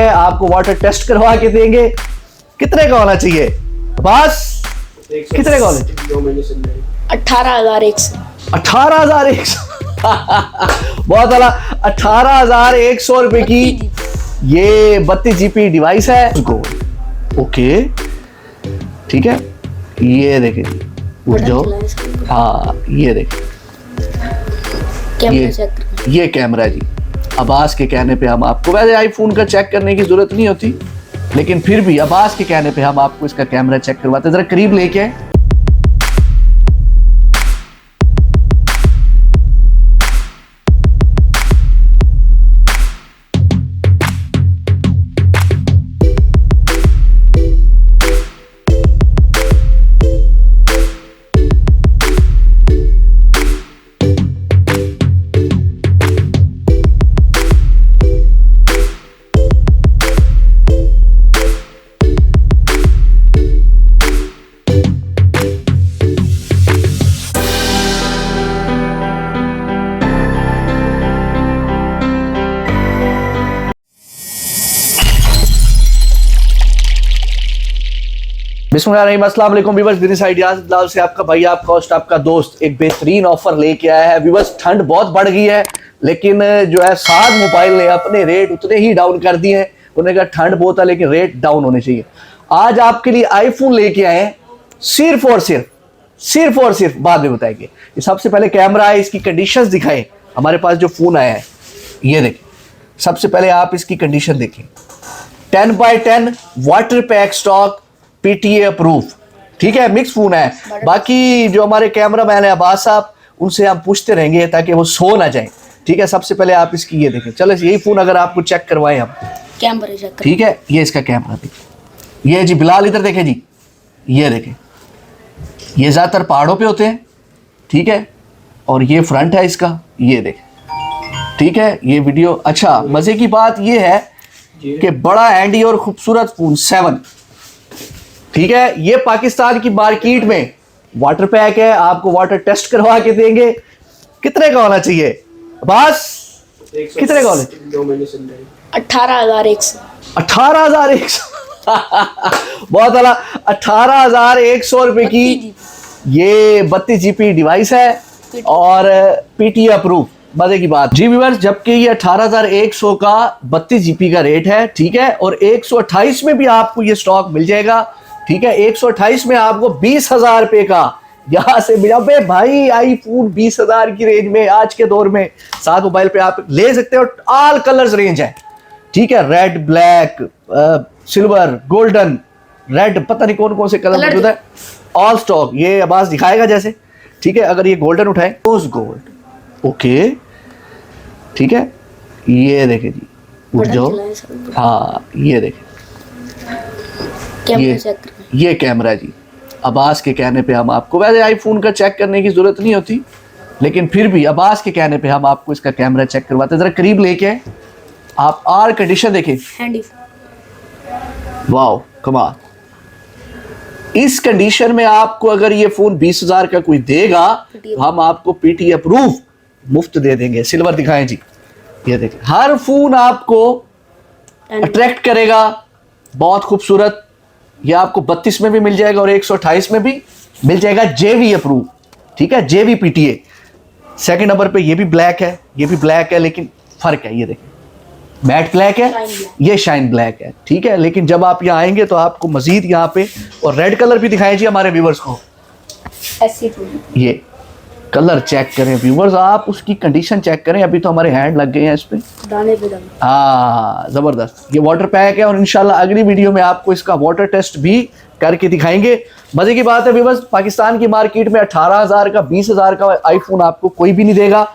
है, आपको water test करवा के देंगे। कितने का होना चाहिए बस? कितने का होना चाहिए? 18,100। 18,100 बहुत आला। 18,100 रुपए की ये 32 जीबी डिवाइस है। ओके ठीक है, ये देखें, उठ जाओ। हाँ ये देखें, ये कैमरा जी। अब्बास के कहने पे हम आपको, वैसे आईफोन का चेक करने की जरूरत नहीं होती, लेकिन फिर भी अब्बास के कहने पे हम आपको इसका कैमरा चेक करवाते। जरा करीब लेके आए। बिस्मिल्लाहिर्रहमानिर्रहीम, अस्सलाम वालेकुम व्यूअर्स। बिजनेस आइडियाज बिलाल से आपका भाई, आपका होस्ट, आपका दोस्त एक बेहतरीन ऑफर लेके आया है। व्यूअर्स ठंड बहुत बढ़ गई है, लेकिन जो है साद मोबाइल ने अपने रेट उतने ही डाउन कर दिए हैं। उन्होंने कहा ठंड बहुत है लेकिन रेट डाउन होने चाहिए। आज आपके लिए आईफोन लेके आए हैं, सिर्फ और सिर्फ बाद में बताएंगे। ये सबसे पहले कैमरा है, इसकी कंडीशंस दिखाएं। हमारे पास जो फोन आया है ये देखें। सबसे पहले आप इसकी कंडीशन देखें। 10x10 water pack stock, PTA approve, ठीक है, मिक्स फोन है। बाकी जो हमारे कैमरा मैन है अब्बास साहब, उनसे हम पूछते रहेंगे ताकि वो सो ना जाए, ठीक है। सबसे पहले आप इसकी ये देखें। चलो यही फोन अगर आपको चेक करवाएं हम, कैमरा चेक, ठीक है। ये इसका कैमरा देखें, ये जी बिलाल इधर देखें जी, ये देखें। ये ज्यादातर पहाड़ों पे होते हैं, ठीक है। और ये फ्रंट है इसका, ये देखें, ठीक है। ये वीडियो, अच्छा मजे की बात ये है कि बड़ा हैंडी और खूबसूरत फोन 7, ठीक है। ये पाकिस्तान की मार्केट में वाटर पैक है, आपको वाटर टेस्ट करवा के देंगे। कितने का होना चाहिए बस? कितने का होना चाहिए? 18,100। 18,100 बहुत आला। 18,100 रुपए की ये 32 जीबी डिवाइस है और PTA अप्रूव। मजे की बात जी व्यूअर्स, जबकि ये 18,100 का 32 जीबी का रेट है, ठीक है। और 128 में भी आपको ये स्टॉक मिल जाएगा, ठीक है। 128 में आपको 20,000 रुपए का यहां से मिला। भाई आईफोन 20,000 की रेंज में आज के दौर में साथ मोबाइल पे आप ले सकते हो। ऑल कलर्स रेंज है, ठीक है। Red, black, silver, golden, red, पता नहीं कौन कौन से कलर मौजूद है। ऑल स्टॉक ये आवाज दिखाएगा जैसे, ठीक है। अगर ये गोल्डन उठाए, रोज गोल्ड, ओके, ठीक है। ये देखे जी, उठ जाओ। हाँ ये देखे, ये कैमरा जी। अब्बास के कहने पे हम आपको, वैसे आईफोन का चेक करने की जरूरत नहीं होती, लेकिन फिर भी अब्बास के कहने पे हम आपको इसका कैमरा चेक करवाते। जरा करीब लेके आए आप। आर कंडीशन देखें, वाओ कमाल। इस कंडीशन में आपको अगर ये फोन 20,000 का कोई देगा, हम आपको PTA अप्रूव मुफ्त दे देंगे। सिल्वर दिखाएं जी, ये देखें। हर फोन आपको अट्रैक्ट करेगा, बहुत खूबसूरत। ये आपको 32 में भी मिल जाएगा और 128 में भी मिल जाएगा। JV अप्रूव, ठीक है, JV PTA। सेकंड नंबर पे ये भी ब्लैक है, ये भी ब्लैक है, लेकिन फर्क है। ये देखें, मैट ब्लैक है, ये शाइन ब्लैक है, ठीक है। लेकिन जब आप यहाँ आएंगे तो आपको मजीद यहाँ पे, और रेड कलर भी दिखाएं जी हमारे व्यूवर्स को। ये कलर चेक करें व्यूवर्स, आप उसकी कंडीशन चेक करें। अभी तो हमारे हैंड लग गए हैं इस पे, हाँ जबरदस्त। ये वाटर पैक है और इंशाल्लाह अगली वीडियो में आपको इसका वाटर टेस्ट भी करके दिखाएंगे। मजे की बात है व्यूवर्स, पाकिस्तान की मार्केट में 18,000 का 20,000 का आईफोन आपको कोई भी नहीं देगा।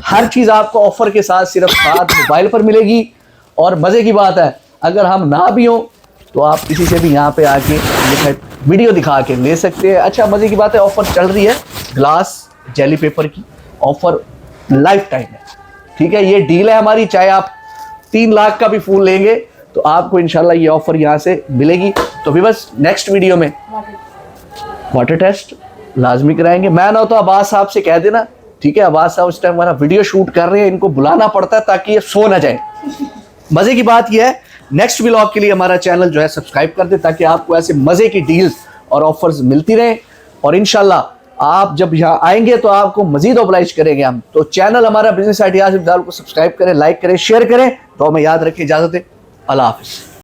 हर चीज आपको ऑफर के साथ सिर्फ साथ मोबाइल पर मिलेगी। और मजे की बात है, अगर हम ना भी हो तो आप किसी से भी यहाँ पे आके वीडियो दिखा के ले सकते हैं। अच्छा मजे की बात है, ऑफर चल रही है ग्लास जेली पेपर की, ऑफर लाइफ टाइम है, ठीक है। ये डील है हमारी, चाहे आप 3 लाख का भी फोन लेंगे तो आपको इंशाल्लाह ये ऑफर यहाँ से मिलेगी। तो भी बस नेक्स्ट वीडियो में वाटर टेस्ट लाजमी कराएंगे। मैं ना तो अब्बास साहब से कह देना, ठीक है। अब्बास साहब इस टाइम हमारा वीडियो शूट कर रहे हैं, इनको बुलाना पड़ता है ताकि ये सो ना जाए। मजे की बात यह है नेक्स्ट व्लॉग के लिए हमारा चैनल जो है सब्सक्राइब कर दे, ताकि आपको ऐसे मजे की डील्स और ऑफर्स मिलती रहे। और इंशाल्लाह आप जब यहाँ आएंगे तो आपको मजीद ऑब्लाइज करेंगे हम। तो चैनल हमारा बिजनेस आइडियाज को सब्सक्राइब करें, लाइक करें, शेयर करें। तो हमें याद रखें, इजाजत है, अल्लाह हाफिज।